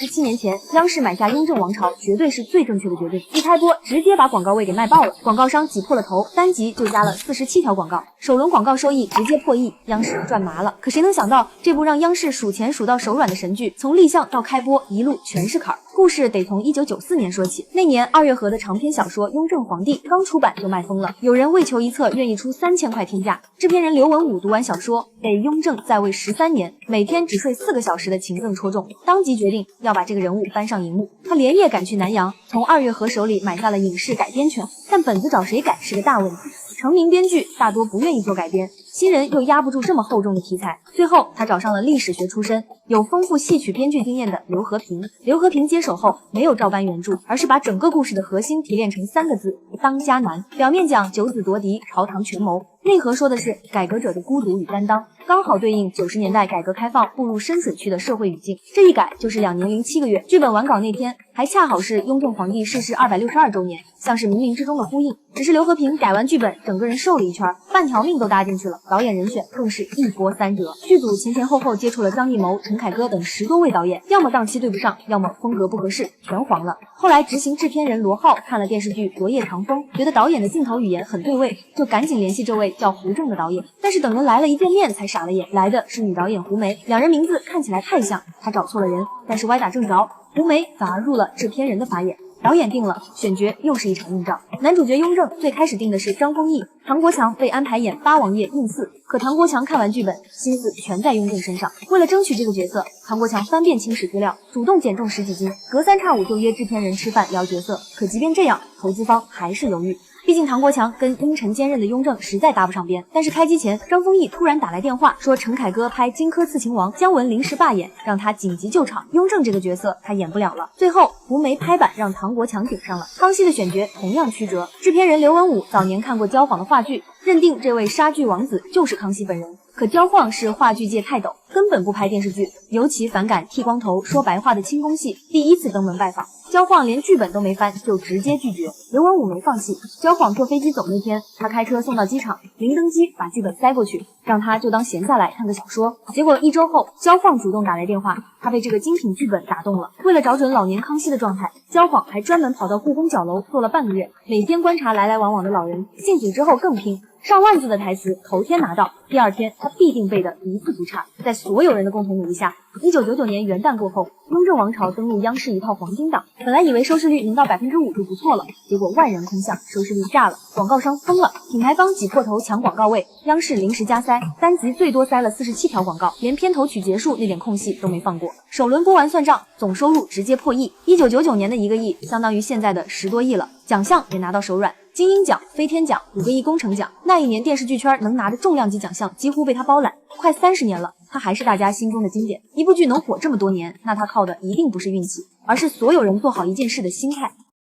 17年前，央视买下雍正王朝，绝对是最正确的决定。一开播，直接把广告位给卖爆了，广告商挤破了头，单集就加了47条广告，首轮广告收益直接破亿，央视赚麻了。可谁能想到，这部让央视数钱数到手软的神剧，从立项到开播，一路全是坎儿。故事得从1994年说起，那年2月河的长篇小说《雍正皇帝》刚出版就卖疯了，有人为求一册愿意出3000块天价。制片人刘文武读完小说，被雍正在位13年，每天只睡4个小时的情赠戳中，当即决定要把这个人物搬上荧幕。他连夜赶去南阳，从2月河手里买下了影视改编权，但本子找谁改是个大问题。成名编剧大多不愿意做改编，新人又压不住这么厚重的题材，最后他找上了历史学出身、有丰富戏曲编剧经验的刘和平。刘和平接手后没有照搬原著，而是把整个故事的核心提炼成3个字：当家难。表面讲九子夺嫡、朝堂权谋，内核说的是改革者的孤独与担当，刚好对应90年代改革开放步入深水区的社会语境。这一改就是2年07个月，剧本完稿那天还恰好是雍正皇帝逝世262周年，像是冥冥之中的呼应。只是刘和平改完剧本，整个人瘦了一圈，半条命都搭进去了，导演人选更是一波三折。剧组前后接触了张艺谋、陈凯歌等10多位导演，要么档期对不上，要么风格不合适，全黄了。后来执行制片人罗浩看了电视剧《昨夜长风》，觉得导演的镜头语言很对味，就赶紧联系这位叫胡正的导演。但是等人来了，一见面才傻了眼，来的是女导演胡梅，两人名字看起来太像，他找错了人。但是歪打正着，胡梅反而入了制片人的法眼。导演定了，选角又是一场硬仗。男主角雍正最开始定的是张丰毅，唐国强被安排演八王爷胤祀，可唐国强看完剧本，心思全在雍正身上。为了争取这个角色，唐国强翻遍清史资料，主动减重10几斤，隔3差5就约制片人吃饭聊角色。可即便这样，投资方还是犹豫。毕竟唐国强跟阴沉坚韧的雍正实在搭不上边。但是开机前，张丰毅突然打来电话，说陈凯歌拍《荆轲刺秦王》，姜文临时罢演，让他紧急救场。雍正这个角色他演不了了。最后胡梅拍板让唐国强顶上了。康熙的选角同样曲折，制片人刘文武早年看过焦晃的话剧，认定这位杀剧王子就是康熙本人。可焦晃是话剧界泰斗，根本不拍电视剧，尤其反感剃光头说白话的清宫戏。第一次登门拜访，焦晃连剧本都没翻就直接拒绝。刘文武没放弃，焦晃坐飞机走那天，他开车送到机场，临登机把剧本塞过去，让他就当闲下来看个小说。结果1周后，焦晃主动打来电话，他被这个精品剧本打动了。为了找准老年康熙的状态，焦晃还专门跑到故宫角楼坐了半个月，每天观察来来往往的老人。进组之后更拼，上万字的台词头天拿到，第2天他必定背得一字不差。在所有人的共同努力下，1999年元旦过后，雍正王朝登陆央视一套黄金档，本来以为收视率能到5%就不错了，结果万人空巷，收视率炸了，广告商疯了，品牌方挤破头抢广告位，央视临时加塞，单集最多塞了47条广告，连片头曲结束那点空隙都没放过。首轮播完算账，总收入直接破亿，1999年的1个亿相当于现在的10多亿了，奖项也拿到手软。金鹰奖、飞天奖、5个亿工程奖，那一年电视剧圈能拿的重量级奖项几乎被他包揽。快30年了，他还是大家心中的经典。一部剧能火这么多年，那他靠的一定不是运气，而是所有人做好一件事的心态。